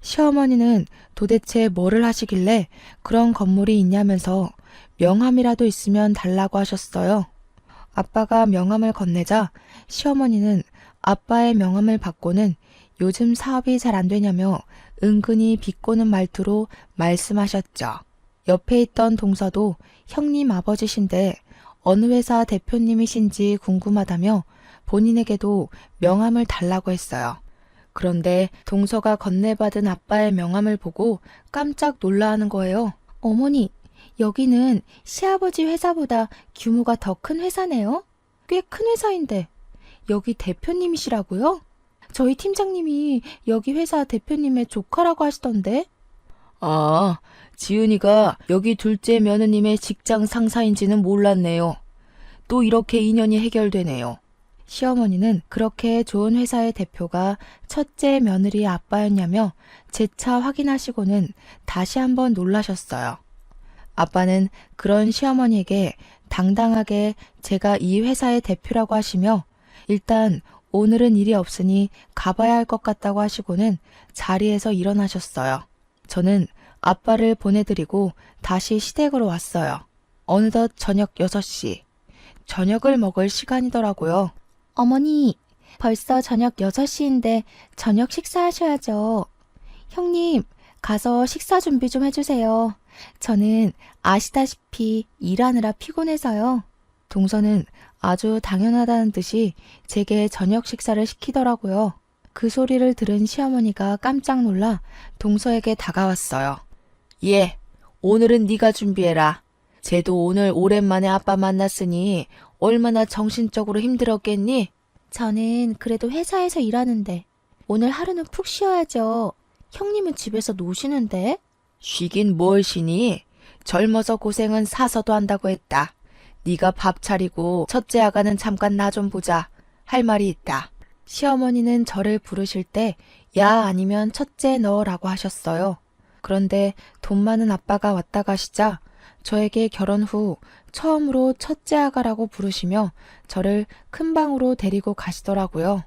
시어머니는 도대체 뭐를 하시길래 그런 건물이 있냐면서 명함이라도 있으면 달라고 하셨어요. 아빠가 명함을 건네자 시어머니는 아빠의 명함을 받고는 요즘 사업이 잘 안 되냐며 은근히 비꼬는 말투로 말씀하셨죠. 옆에 있던 동서도 형님 아버지신데 어느 회사 대표님이신지 궁금하다며 본인에게도 명함을 달라고 했어요. 그런데 동서가 건네받은 아빠의 명함을 보고 깜짝 놀라하는 거예요. 어머니, 여기는 시아버지 회사보다 규모가 더 큰 회사네요? 꽤 큰 회사인데 여기 대표님이시라고요? 저희 팀장님이 여기 회사 대표님의 조카라고 하시던데? 아, 지은이가 여기 둘째 며느님의 직장 상사인지는 몰랐네요. 또 이렇게 인연이 해결되네요. 시어머니는 그렇게 좋은 회사의 대표가 첫째 며느리 아빠였냐며 재차 확인하시고는 다시 한번 놀라셨어요. 아빠는 그런 시어머니에게 당당하게 제가 이 회사의 대표라고 하시며 일단 오늘은 일이 없으니 가봐야 할 것 같다고 하시고는 자리에서 일어나셨어요. 저는 아빠를 보내드리고 다시 시댁으로 왔어요. 어느덧 저녁 6시. 저녁을 먹을 시간이더라고요. 어머니, 벌써 저녁 6시인데 저녁 식사하셔야죠. 형님, 가서 식사 준비 좀 해주세요. 저는 아시다시피 일하느라 피곤해서요. 동서는 아주 당연하다는 듯이 제게 저녁 식사를 시키더라고요. 그 소리를 들은 시어머니가 깜짝 놀라 동서에게 다가왔어요. 예, 오늘은 네가 준비해라. 쟤도 오늘 오랜만에 아빠 만났으니 얼마나 정신적으로 힘들었겠니? 저는 그래도 회사에서 일하는데 오늘 하루는 푹 쉬어야죠. 형님은 집에서 노시는데? 쉬긴 뭘 쉬니? 젊어서 고생은 사서도 한다고 했다. 네가 밥 차리고 첫째 아가는 잠깐 나 좀 보자. 할 말이 있다. 시어머니는 저를 부르실 때 야 아니면 첫째 너라고 하셨어요. 그런데 돈 많은 아빠가 왔다 가시자 저에게 결혼 후 처음으로 첫째 아가라고 부르시며 저를 큰 방으로 데리고 가시더라고요.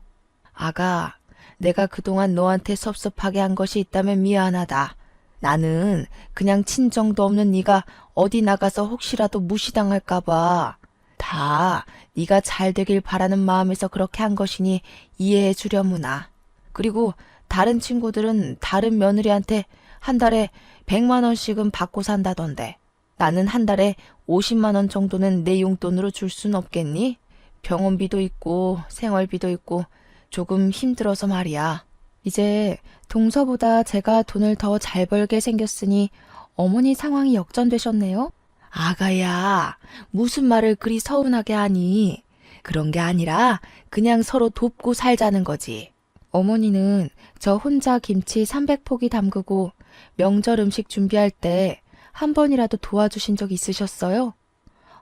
아가, 내가 그동안 너한테 섭섭하게 한 것이 있다면 미안하다. 나는 그냥 친정도 없는 네가 어디 나가서 혹시라도 무시당할까 봐. 다 네가 잘 되길 바라는 마음에서 그렇게 한 것이니 이해해 주려무나. 그리고 다른 친구들은 다른 며느리한테 한 달에 100만 원씩은 받고 산다던데. 나는 한 달에 50만 원 정도는 내 용돈으로 줄 순 없겠니? 병원비도 있고 생활비도 있고 조금 힘들어서 말이야. 이제 동서보다 제가 돈을 더 잘 벌게 생겼으니 어머니 상황이 역전되셨네요. 아가야, 무슨 말을 그리 서운하게 하니? 그런 게 아니라 그냥 서로 돕고 살자는 거지. 어머니는 저 혼자 김치 300포기 담그고 명절 음식 준비할 때 한 번이라도 도와주신 적 있으셨어요?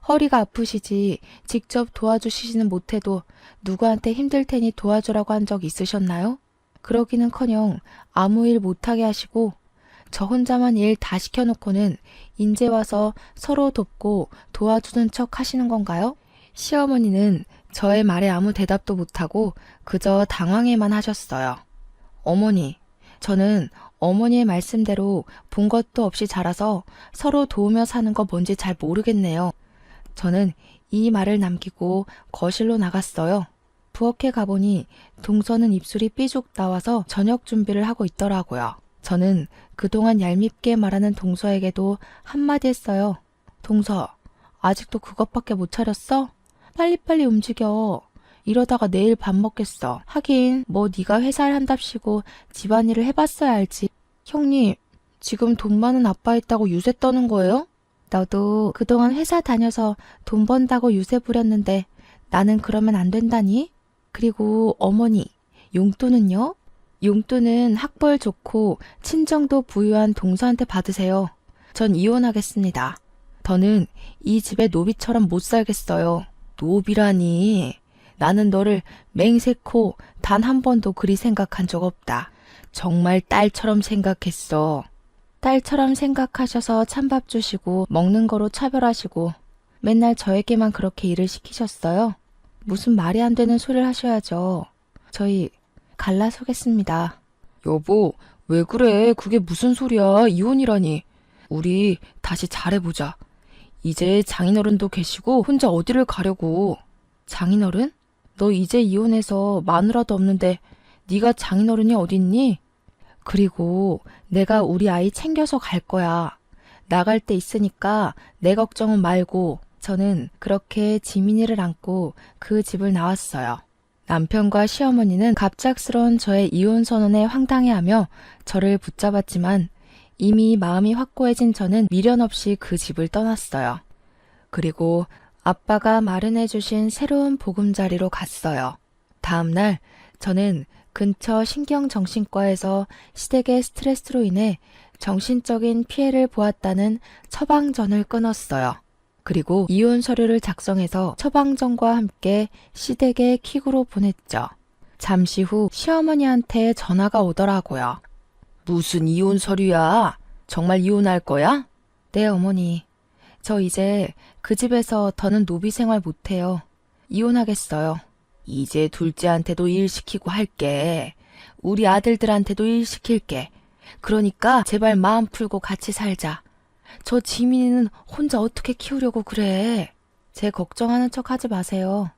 허리가 아프시지 직접 도와주시지는 못해도 누구한테 힘들 테니 도와주라고 한 적 있으셨나요? 그러기는커녕 아무 일 못하게 하시고 저 혼자만 일 다 시켜놓고는 인제 와서 서로 돕고 도와주는 척 하시는 건가요? 시어머니는 저의 말에 아무 대답도 못하고 그저 당황해만 하셨어요. 어머니, 저는 어머니의 말씀대로 본 것도 없이 자라서 서로 도우며 사는 거 뭔지 잘 모르겠네요. 저는 이 말을 남기고 거실로 나갔어요. 부엌에 가보니 동서는 입술이 삐죽 나와서 저녁 준비를 하고 있더라고요. 저는 그동안 얄밉게 말하는 동서에게도 한마디 했어요. 동서, 아직도 그것밖에 못 차렸어? 빨리빨리 움직여. 이러다가 내일 밥 먹겠어. 하긴 뭐 네가 회사를 한답시고 집안일을 해봤어야 알지. 형님, 지금 돈 많은 아빠 있다고 유세 떠는 거예요? 너도 그동안 회사 다녀서 돈 번다고 유세 부렸는데 나는 그러면 안 된다니? 그리고 어머니, 용돈은요? 용돈은 학벌 좋고 친정도 부유한 동서한테 받으세요. 전 이혼하겠습니다. 더는 이 집에 노비처럼 못 살겠어요. 노비라니. 나는 너를 맹세코 단 한 번도 그리 생각한 적 없다. 정말 딸처럼 생각했어. 딸처럼 생각하셔서 찬밥 주시고 먹는 거로 차별하시고 맨날 저에게만 그렇게 일을 시키셨어요. 무슨 말이 안 되는 소리를 하셔야죠. 저희 갈라서겠습니다. 여보, 왜 그래? 그게 무슨 소리야? 이혼이라니. 우리 다시 잘해보자. 이제 장인어른도 계시고 혼자 어디를 가려고. 장인어른? 너 이제 이혼해서 마누라도 없는데 네가 장인어른이 어딨니? 그리고 내가 우리 아이 챙겨서 갈 거야. 나갈 때 있으니까 내 걱정은 말고. 저는 그렇게 지민이를 안고 그 집을 나왔어요. 남편과 시어머니는 갑작스러운 저의 이혼 선언에 황당해하며 저를 붙잡았지만 이미 마음이 확고해진 저는 미련 없이 그 집을 떠났어요. 그리고 아빠가 마련해 주신 새로운 보금자리로 갔어요. 다음 날 저는 근처 신경정신과에서 시댁의 스트레스로 인해 정신적인 피해를 보았다는 처방전을 끊었어요. 그리고 이혼 서류를 작성해서 처방전과 함께 시댁에 퀵으로 보냈죠. 잠시 후 시어머니한테 전화가 오더라고요. 무슨 이혼 서류야? 정말 이혼할 거야? 네, 어머니. 저 이제 그 집에서 더는 노비 생활 못해요. 이혼하겠어요. 이제 둘째한테도 일 시키고 할게. 우리 아들들한테도 일 시킬게. 그러니까 제발 마음 풀고 같이 살자. 저 지민이는 혼자 어떻게 키우려고 그래. 제 걱정하는 척 하지 마세요.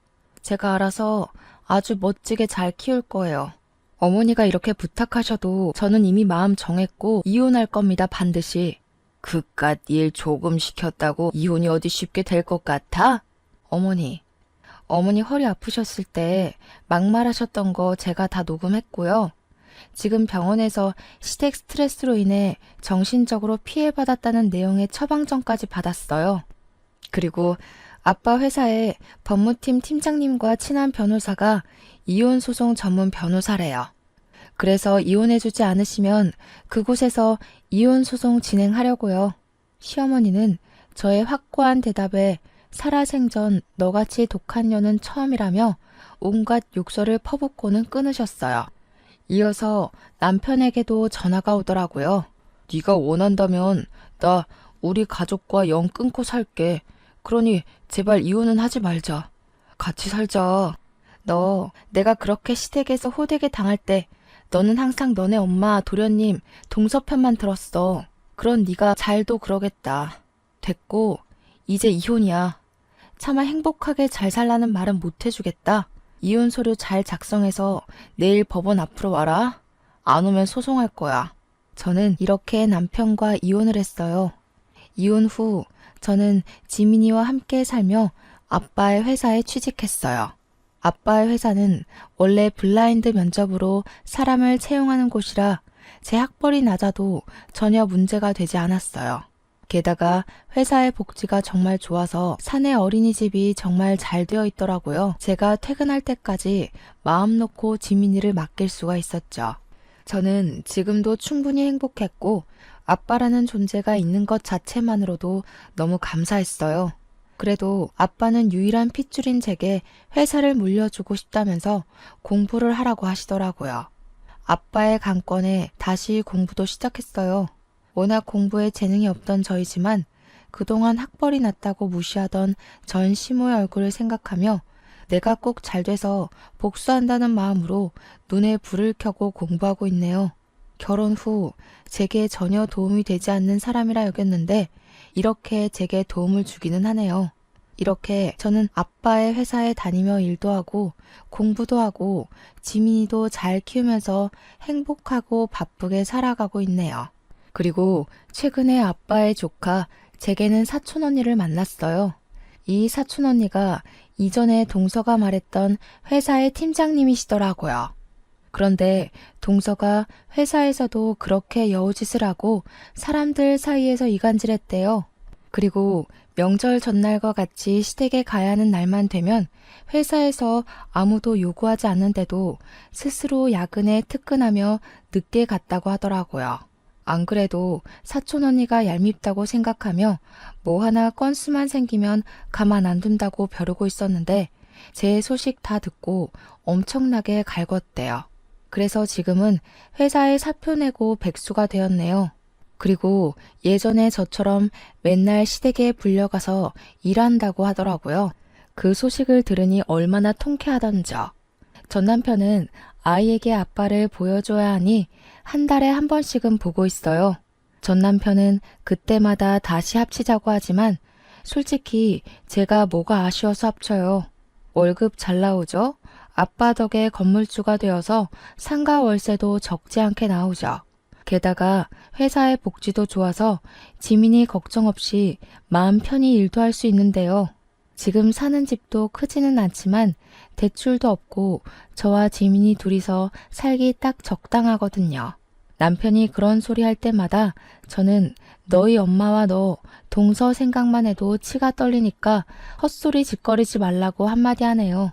제가 알아서 아주 멋지게 잘 키울 거예요. 어머니가 이렇게 부탁하셔도 저는 이미 마음 정했고 이혼할 겁니다, 반드시. 그깟 일 조금 시켰다고 이혼이 어디 쉽게 될 것 같아? 어머니 허리 아프셨을 때 막말하셨던 거 제가 다 녹음했고요. 지금 병원에서 시댁 스트레스로 인해 정신적으로 피해받았다는 내용의 처방전까지 받았어요. 그리고 아빠 회사에 법무팀 팀장님과 친한 변호사가 이혼소송 전문 변호사래요. 그래서 이혼해주지 않으시면 그곳에서 이혼소송 진행하려고요. 시어머니는 저의 확고한 대답에 살아생전 너같이 독한 년은 처음이라며 온갖 욕설을 퍼붓고는 끊으셨어요. 이어서 남편에게도 전화가 오더라고요. 네가 원한다면 나 우리 가족과 영 끊고 살게. 그러니 제발 이혼은 하지 말자. 같이 살자. 너 내가 그렇게 시댁에서 호되게 당할 때 너는 항상 너네 엄마 도련님 동서 편만 들었어. 그런 네가 잘도 그러겠다. 됐고 이제 이혼이야. 차마 행복하게 잘 살라는 말은 못 해주겠다. 이혼 서류 잘 작성해서 내일 법원 앞으로 와라. 안 오면 소송할 거야. 저는 이렇게 남편과 이혼을 했어요. 이혼 후 저는 지민이와 함께 살며 아빠의 회사에 취직했어요. 아빠의 회사는 원래 블라인드 면접으로 사람을 채용하는 곳이라 제 학벌이 낮아도 전혀 문제가 되지 않았어요. 게다가 회사의 복지가 정말 좋아서 사내 어린이집이 정말 잘 되어 있더라고요. 제가 퇴근할 때까지 마음 놓고 지민이를 맡길 수가 있었죠. 저는 지금도 충분히 행복했고 아빠라는 존재가 있는 것 자체만으로도 너무 감사했어요. 그래도 아빠는 유일한 핏줄인 제게 회사를 물려주고 싶다면서 공부를 하라고 하시더라고요. 아빠의 강권에 다시 공부도 시작했어요. 워낙 공부에 재능이 없던 저이지만 그동안 학벌이 낮다고 무시하던 전 시모의 얼굴을 생각하며 내가 꼭 잘 돼서 복수한다는 마음으로 눈에 불을 켜고 공부하고 있네요. 결혼 후 제게 전혀 도움이 되지 않는 사람이라 여겼는데 이렇게 제게 도움을 주기는 하네요. 이렇게 저는 아빠의 회사에 다니며 일도 하고 공부도 하고 지민이도 잘 키우면서 행복하고 바쁘게 살아가고 있네요. 그리고 최근에 아빠의 조카 제게는 사촌 언니를 만났어요. 이 사촌 언니가 이전에 동서가 말했던 회사의 팀장님이시더라고요. 그런데 동서가 회사에서도 그렇게 여우짓을 하고 사람들 사이에서 이간질했대요. 그리고 명절 전날과 같이 시댁에 가야 하는 날만 되면 회사에서 아무도 요구하지 않는데도 스스로 야근에 특근하며 늦게 갔다고 하더라고요. 안 그래도 사촌 언니가 얄밉다고 생각하며 뭐 하나 건수만 생기면 가만 안 둔다고 벼르고 있었는데 제 소식 다 듣고 엄청나게 갈궜대요. 그래서 지금은 회사에 사표 내고 백수가 되었네요. 그리고 예전에 저처럼 맨날 시댁에 불려가서 일한다고 하더라고요. 그 소식을 들으니 얼마나 통쾌하던지요. 전 남편은 아이에게 아빠를 보여줘야 하니 한 달에 한 번씩은 보고 있어요. 전 남편은 그때마다 다시 합치자고 하지만 솔직히 제가 뭐가 아쉬워서 합쳐요. 월급 잘 나오죠? 아빠 덕에 건물주가 되어서 상가 월세도 적지 않게 나오죠. 게다가 회사의 복지도 좋아서 지민이 걱정 없이 마음 편히 일도 할 수 있는데요. 지금 사는 집도 크지는 않지만 대출도 없고 저와 지민이 둘이서 살기 딱 적당하거든요. 남편이 그런 소리 할 때마다 저는 너희 엄마와 너 동서 생각만 해도 치가 떨리니까 헛소리 짓거리지 말라고 한마디 하네요.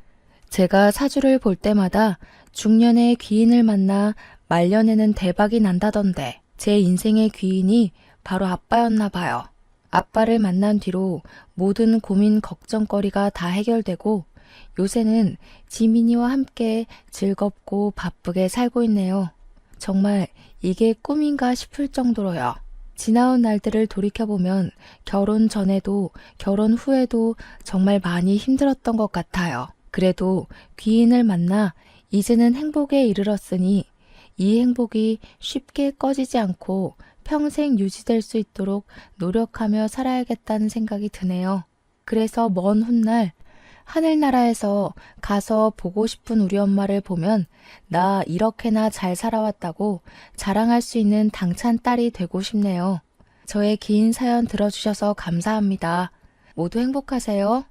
제가 사주를 볼 때마다 중년의 귀인을 만나 말년에는 대박이 난다던데 제 인생의 귀인이 바로 아빠였나 봐요. 아빠를 만난 뒤로 모든 고민 걱정거리가 다 해결되고 요새는 지민이와 함께 즐겁고 바쁘게 살고 있네요. 정말 이게 꿈인가 싶을 정도로요. 지나온 날들을 돌이켜보면 결혼 전에도 결혼 후에도 정말 많이 힘들었던 것 같아요. 그래도 귀인을 만나 이제는 행복에 이르렀으니 이 행복이 쉽게 꺼지지 않고 평생 유지될 수 있도록 노력하며 살아야겠다는 생각이 드네요. 그래서 먼 훗날 하늘나라에서 가서 보고 싶은 우리 엄마를 보면 나 이렇게나 잘 살아왔다고 자랑할 수 있는 당찬 딸이 되고 싶네요. 저의 긴 사연 들어주셔서 감사합니다. 모두 행복하세요.